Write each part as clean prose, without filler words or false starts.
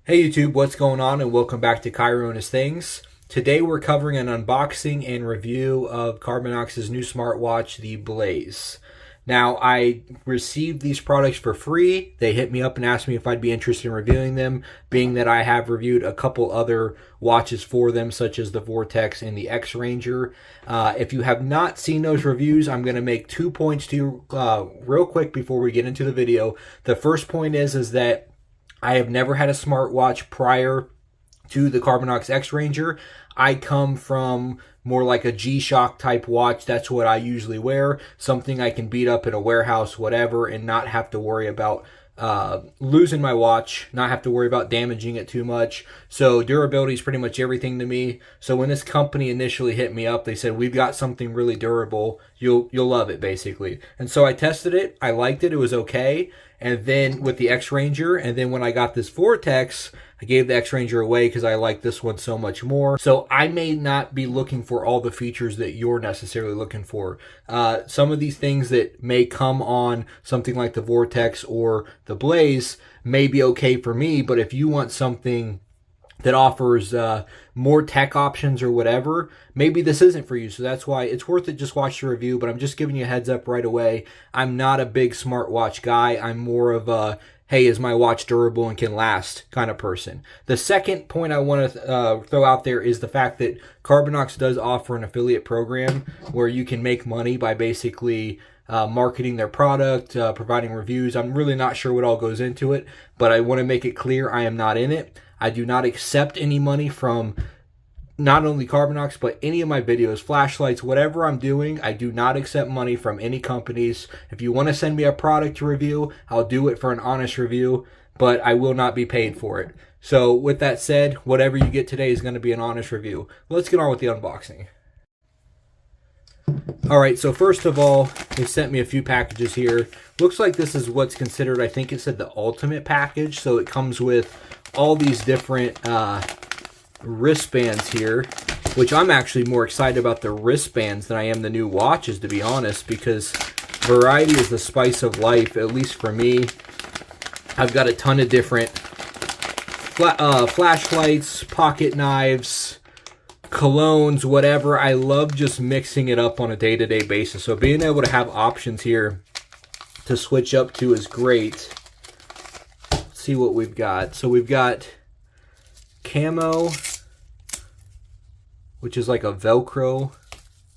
Hey YouTube, what's going on, and welcome back to Cairo and His Things. Today we're covering an unboxing and review of Carbinox's new smartwatch, the Blaze. Now, I received these products for free. They hit me up and asked me if I'd be interested in reviewing them, being that I have reviewed a couple other watches for them, such as the Vortex and the X Ranger. If you have not seen those reviews, I'm going to make 2 points to you real quick before we get into the video. The first point is that I have never had a smartwatch prior to the Carbinox X Ranger. I come from more like a G-Shock type watch. That's what I usually wear. Something I can beat up in a warehouse, whatever, and not have to worry about losing my watch, not have to worry about damaging it too much. So durability is pretty much everything to me. So when this company initially hit me up, they said, we've got something really durable. You'll love it, basically. And so I tested it. I liked it. It was okay. And then with the X Ranger, and then when I got this Vortex, I gave the X Ranger away because I like this one so much more. So I may not be looking for all the features that you're necessarily looking for. Some of these things that may come on something like the Vortex or the Blaze may be okay for me, but if you want something that offers more tech options or whatever, maybe this isn't for you. So that's why it's worth it. Just watch the review, but I'm just giving you a heads up right away. I'm not a big smartwatch guy. I'm more of a, hey, is my watch durable and can last kind of person. The second point I want to throw out there is the fact that Carbinox does offer an affiliate program where you can make money by basically marketing their product, providing reviews. I'm really not sure what all goes into it, but I want to make it clear I am not in it. I do not accept any money from not only Carbinox, but any of my videos, flashlights, whatever I'm doing. I do not accept money from any companies. If you want to send me a product to review, I'll do it for an honest review, but I will not be paid for it. So with that said, whatever you get today is going to be an honest review. Let's get on with the unboxing. Alright, so first of all, they sent me a few packages here. Looks like this is what's considered, I think it said the ultimate package. So it comes with all these different wristbands here, which I'm actually more excited about the wristbands than I am the new watches, to be honest, because variety is the spice of life, at least for me. I've got a ton of different flashlights, pocket knives, colognes, whatever. I love just mixing it up on a day-to-day basis. So being able to have options here to switch up to is great. Let's see what we've got. So we've got camo, which is like a Velcro.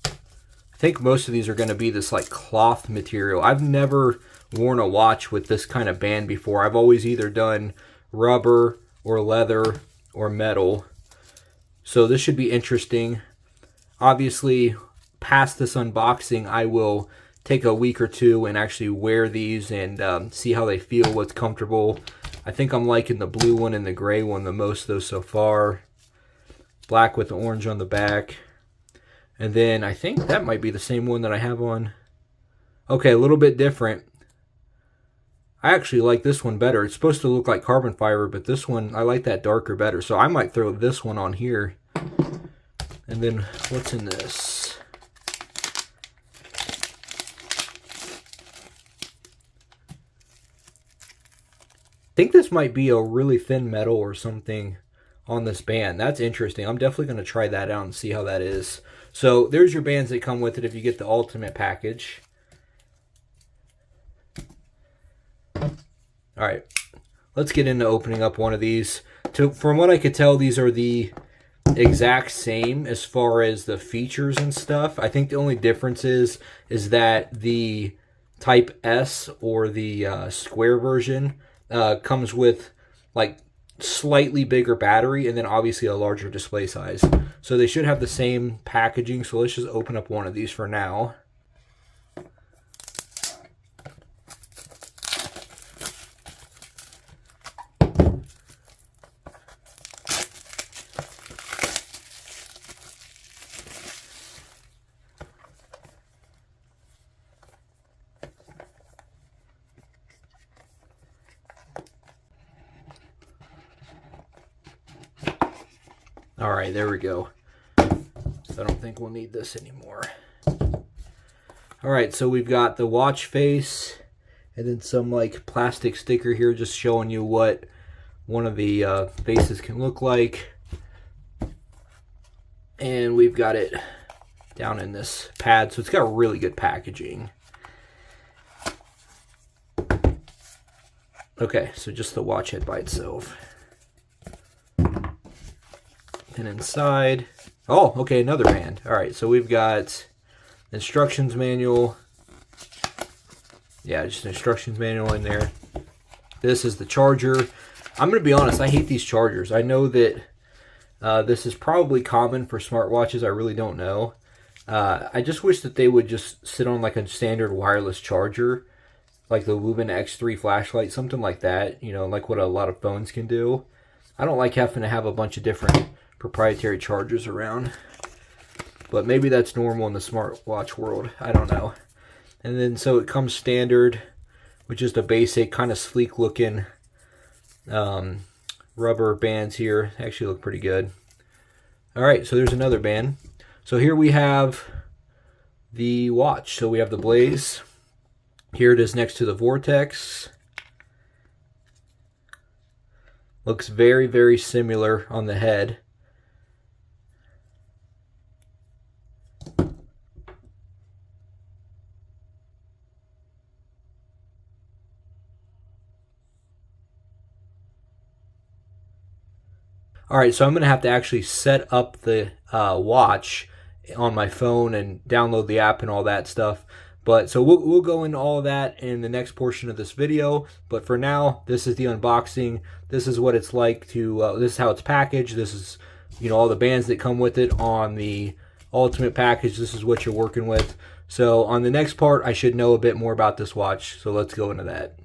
I think most of these are going to be this like cloth material. I've never worn a watch with this kind of band before. I've always either done rubber or leather or metal. So this should be interesting. Obviously, past this unboxing, I will take a week or two and actually wear these and see how they feel, what's comfortable. I think I'm liking the blue one and the gray one the most, though, so far. Black with the orange on the back. And then I think that might be the same one that I have on. Okay, a little bit different. I actually like this one better. It's supposed to look like carbon fiber, but this one, I like that darker better. So I might throw this one on here. And then what's in this? I think this might be a really thin metal or something on this band. That's interesting. I'm definitely going to try that out and see how that is. So there's your bands that come with it if you get the ultimate package. All right, let's get into opening up one of these. From what I could tell, these are the exact same as far as the features and stuff. I think the only difference is that the Type S or the square version comes with like slightly bigger battery and then obviously a larger display size. So they should have the same packaging. So let's just open up one of these for now. All right, there we go. I don't think we'll need this anymore. All right, so we've got the watch face and then some like plastic sticker here just showing you what one of the faces can look like. And we've got it down in this pad, so it's got really good packaging. Okay, so just the watch head by itself. And inside, oh, okay, another band. All right, so we've got instructions manual. Yeah, just an instructions manual in there. This is the charger. I'm going to be honest, I hate these chargers. I know that this is probably common for smartwatches. I really don't know. I just wish that they would just sit on like a standard wireless charger, like the Lumen X3 flashlight, something like that, you know, like what a lot of phones can do. I don't like having to have a bunch of different proprietary chargers around, but maybe that's normal in the smartwatch world. I don't know. And then so it comes standard with just a basic kind of sleek looking rubber bands here. Actually look pretty good. All right, so there's another band. So here we have the watch. So we have the Blaze. Here it is next to the Vortex. Looks very, very similar on the head. All right, so I'm going to have to actually set up the watch on my phone and download the app and all that stuff. But so we'll go into all of that in the next portion of this video. But for now, this is the unboxing. This is what it's like to, this is how it's packaged. This is, you know, all the bands that come with it on the Ultimate package. This is what you're working with. So on the next part, I should know a bit more about this watch. So let's go into that.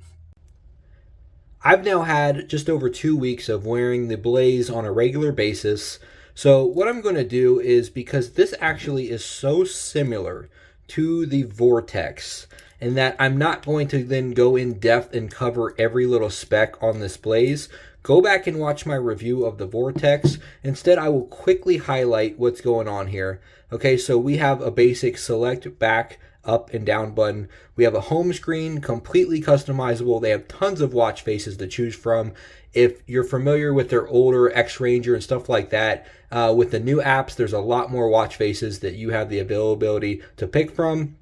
I've now had just over 2 weeks of wearing the Blaze on a regular basis. So what I'm going to do is, because this actually is so similar to the Vortex, and that I'm not going to then go in depth and cover every little spec on this Blaze, go back and watch my review of the Vortex. Instead, I will quickly highlight what's going on here. Okay, so we have a basic select back, up and down button. We have a home screen, completely customizable. They have tons of watch faces to choose from. If you're familiar with their older X-Ranger and stuff like that, with the new apps, there's a lot more watch faces that you have the availability to pick from.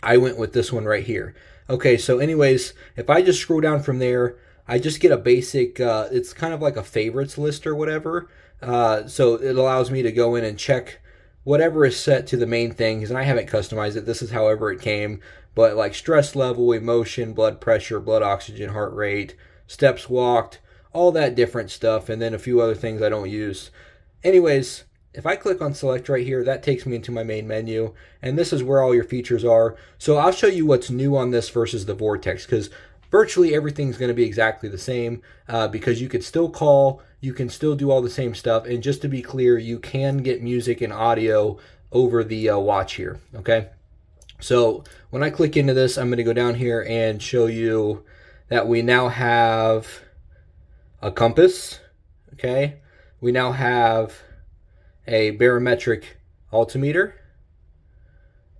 I went with this one right here. Okay, so anyways, if I just scroll down from there, I just get a basic, it's kind of like a favorites list or whatever. So it allows me to go in and check whatever is set to the main things, and I haven't customized it. This is however it came, but like stress level, emotion, blood pressure, blood oxygen, heart rate, steps walked, all that different stuff, and then a few other things I don't use. Anyways, if I click on select right here, that takes me into my main menu, and this is where all your features are. So I'll show you what's new on this versus the Vortex, because virtually everything's going to be exactly the same, because you could still call, you can still do all the same stuff, and just to be clear, you can get music and audio over the watch here, okay? So when I click into this, I'm going to go down here and show you that we now have a compass, okay? We now have a barometric altimeter,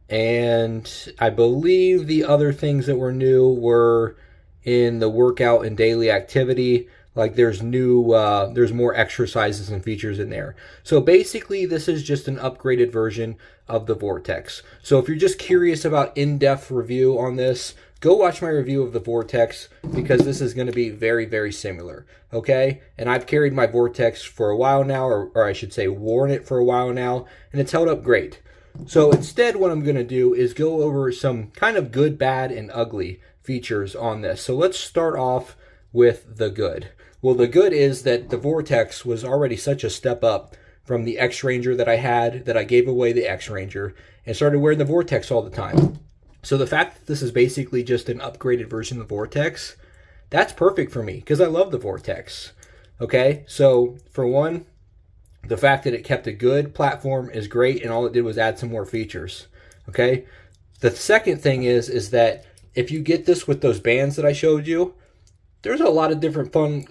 and I believe the other things that were new were in the workout and daily activity. Like there's more exercises and features in there. So basically this is just an upgraded version of the Vortex. So if you're just curious about in-depth review on this, go watch my review of the Vortex, because this is going to be very, very similar. Okay? And I've carried my Vortex for a while now, or I should say worn it for a while now, and it's held up great. So instead what I'm going to do is go over some kind of good, bad, and ugly features on this. So let's start off with the good. Well, the good is that the Vortex was already such a step up from the X-Ranger that I had, that I gave away the X-Ranger and started wearing the Vortex all the time. So the fact that this is basically just an upgraded version of the Vortex, that's perfect for me, because I love the Vortex. Okay, so for one, the fact that it kept a good platform is great, and all it did was add some more features. Okay, the second thing is that if you get this with those bands that I showed you, there's a lot of different fun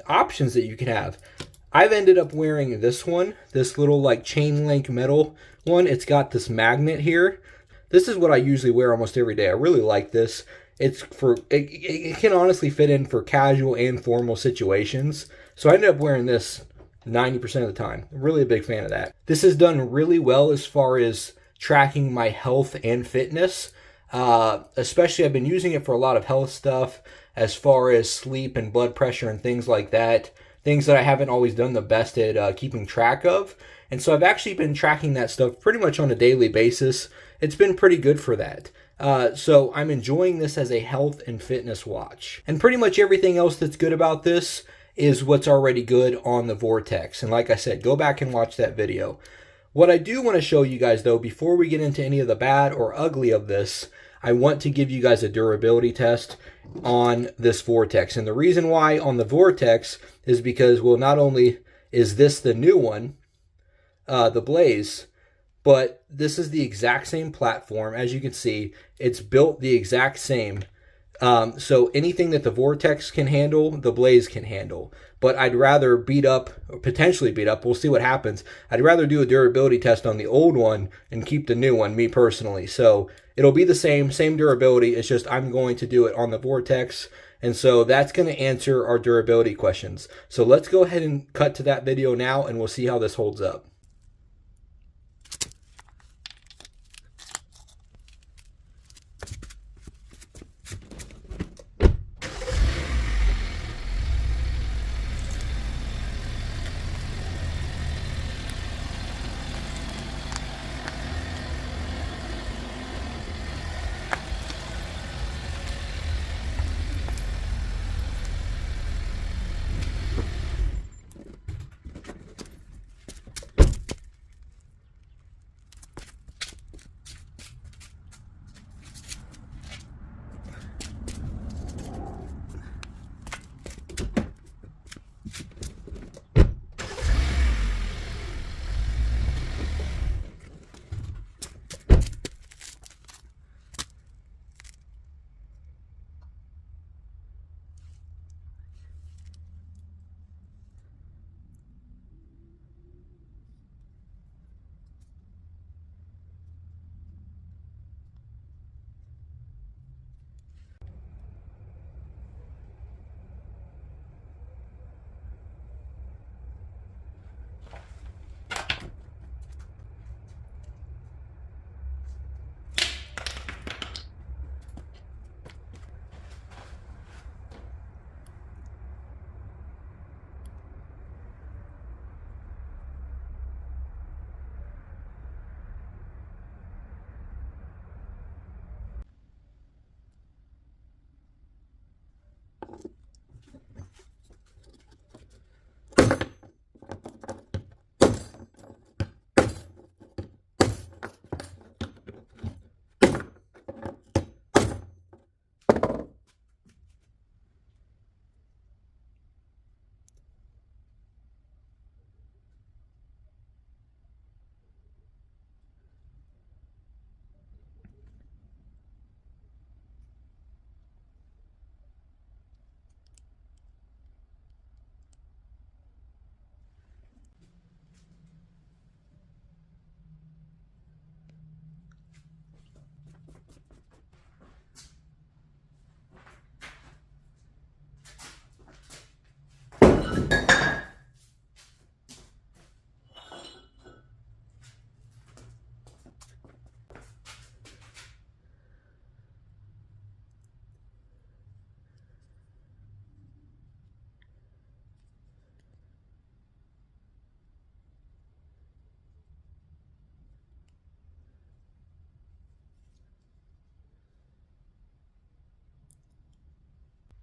options that you can have. I've ended up wearing this one, this little like chain link metal one. It's got this magnet here. This is what I usually wear almost every day. I really like this. It's for it can honestly fit in for casual and formal situations. So I ended up wearing this 90% of the time. I'm really a big fan of that. This has done really well as far as tracking my health and fitness. Especially I've been using it for a lot of health stuff as far as sleep and blood pressure and things like that. Things that I haven't always done the best at keeping track of. And so I've actually been tracking that stuff pretty much on a daily basis. It's been pretty good for that. So I'm enjoying this as a health and fitness watch. And pretty much everything else that's good about this is what's already good on the Vortex. And like I said, go back and watch that video. What I do want to show you guys though, before we get into any of the bad or ugly of this, I want to give you guys a durability test on this Vortex. And the reason why on the Vortex is because, well, not only is this the new one, the Blaze, but this is the exact same platform. As you can see, it's built the exact same. So anything that the Vortex can handle, the Blaze can handle. But I'd rather beat up, or potentially beat up, we'll see what happens. I'd rather do a durability test on the old one and keep the new one, me personally. So it'll be the same durability. It's just I'm going to do it on the Vortex. And so that's going to answer our durability questions. So let's go ahead and cut to that video now, and we'll see how this holds up.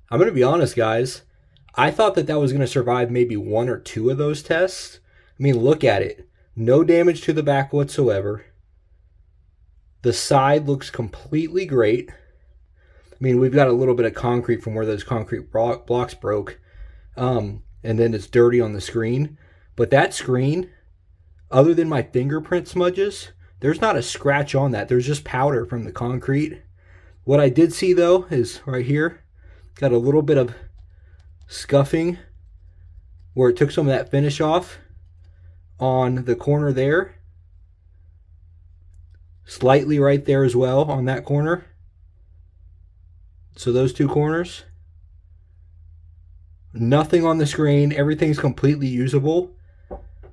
I'm going to be honest, guys. I thought that that was going to survive maybe one or two of those tests. I mean, look at it. No damage to the back whatsoever. The side looks completely great. I mean, we've got a little bit of concrete from where those concrete blocks broke. And then it's dirty on the screen. But that screen, other than my fingerprint smudges, there's not a scratch on that. There's just powder from the concrete. What I did see, though, is right here. Got a little bit of scuffing where it took some of that finish off on the corner there. Slightly right there as well on that corner. So those two corners. Nothing on the screen. Everything's completely usable.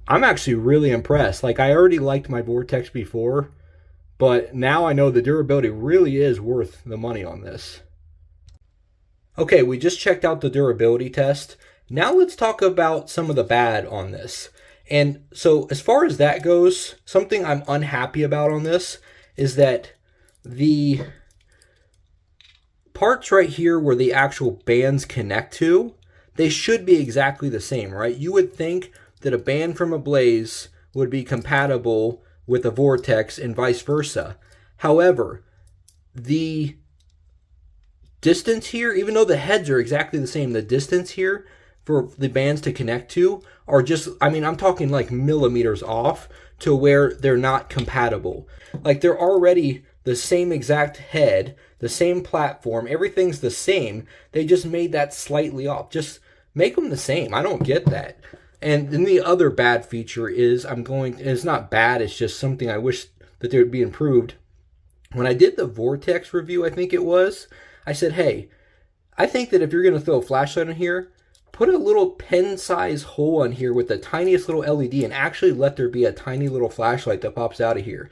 I'm actually really impressed. Like, I already liked my Vortex before, but now I know the durability really is worth the money on this. Okay, we just checked out the durability test. Now let's talk about some of the bad on this. And so as far as that goes, something I'm unhappy about on this is that the parts right here where the actual bands connect to, they should be exactly the same, right? You would think that a band from a Blaze would be compatible with a Vortex and vice versa. However, the distance here, even though the heads are exactly the same, the distance here for the bands to connect to are just, I mean, I'm talking like millimeters off to where they're not compatible. Like, they're already the same exact head, the same platform, everything's the same. They just made that slightly off. Just make them the same. I don't get that. And then the other bad feature is it's not bad, it's just something I wish that there would be improved. When I did the Vortex review, I think it was, I said, hey, I think that if you're going to throw a flashlight in here, put a little pen-size hole in here with the tiniest little LED and actually let there be a tiny little flashlight that pops out of here.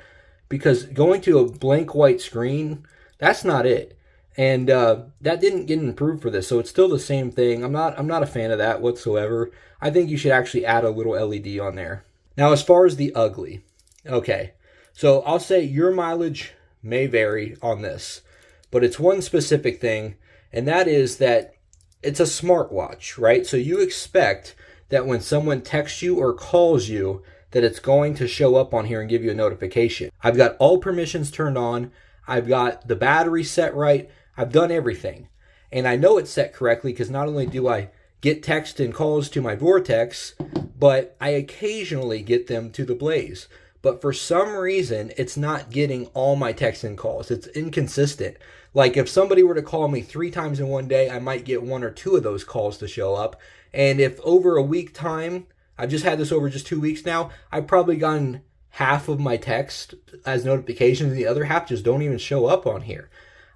Because going to a blank white screen, that's not it. And that didn't get improved for this, so it's still the same thing. I'm not a fan of that whatsoever. I think you should actually add a little LED on there. Now, as far as the ugly, okay, so I'll say your mileage may vary on this, but it's one specific thing, and that is that it's a smartwatch, right? So you expect that when someone texts you or calls you, that it's going to show up on here and give you a notification. I've got all permissions turned on. I've got the battery set right. I've done everything. And I know it's set correctly because not only do I get text and calls to my Vortex, but I occasionally get them to the Blaze. But for some reason, it's not getting all my texts and calls. It's inconsistent. Like, if somebody were to call me 3 times in one day, I might get 1 or 2 of those calls to show up. And if over a week time, I've just had this over just 2 weeks now, I've probably gotten half of my text as notifications, and the other half just don't even show up on here.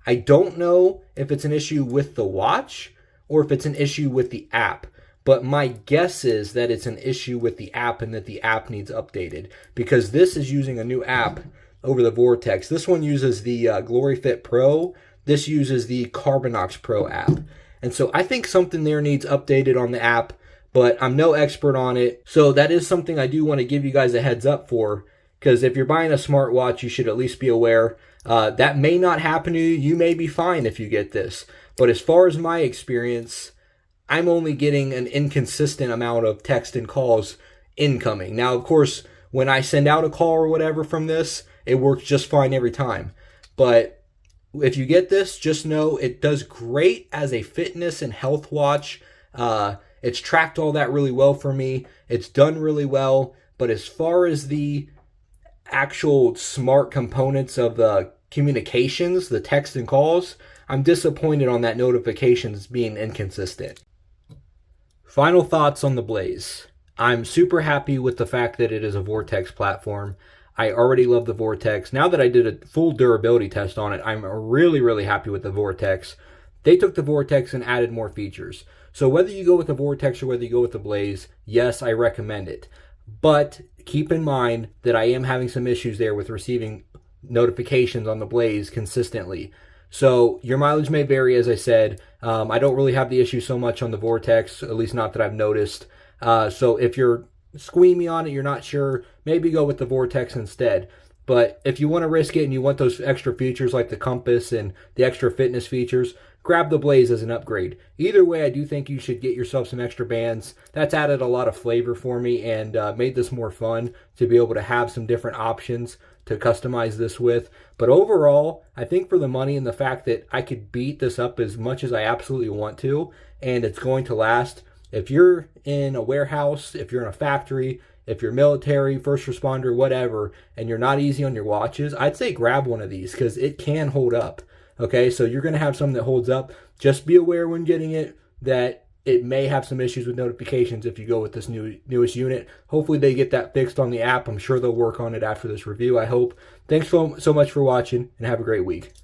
I don't know if it's an issue with the watch or if it's an issue with the app, but my guess is that it's an issue with the app and that the app needs updated, because this is using a new app over the Vortex. This one uses the GloryFit Pro. This uses the Carbinox Pro app. And so I think something there needs updated on the app, but I'm no expert on it. So that is something I do want to give you guys a heads up for, because if you're buying a smartwatch, you should at least be aware. That may not happen to you. You may be fine if you get this. But as far as my experience, I'm only getting an inconsistent amount of text and calls incoming. Now, of course, when I send out a call or whatever from this, it works just fine every time. But if you get this, just know it does great as a fitness and health watch. It's tracked all that really well for me. It's done really well. But as far as the actual smart components of the communications, the text and calls, I'm disappointed on that notifications being inconsistent. Final thoughts on the Blaze. I'm super happy with the fact that it is a Vortex platform. I already love the Vortex. Now that I did a full durability test on it, I'm really, really happy with the Vortex. They took the Vortex and added more features. So whether you go with the Vortex or whether you go with the Blaze, yes, I recommend it. But keep in mind that I am having some issues there with receiving notifications on the Blaze consistently. So your mileage may vary, as I said. I don't really have the issue so much on the Vortex, at least not that I've noticed. So if you're squeamy on it, you're not sure, maybe go with the Vortex instead. But if you want to risk it and you want those extra features like the compass and the extra fitness features, grab the Blaze as an upgrade. Either way, I do think you should get yourself some extra bands. That's added a lot of flavor for me and made this more fun to be able to have some different options to customize this with. But overall, I think for the money and the fact that I could beat this up as much as I absolutely want to, and it's going to last. If you're in a warehouse, if you're in a factory, if you're military, first responder, whatever, and you're not easy on your watches, I'd say grab one of these because it can hold up. Okay, so you're going to have something that holds up. Just be aware when getting it that it may have some issues with notifications if you go with this newest unit. Hopefully they get that fixed on the app. I'm sure they'll work on it after this review, I hope. Thanks so much for watching, and have a great week.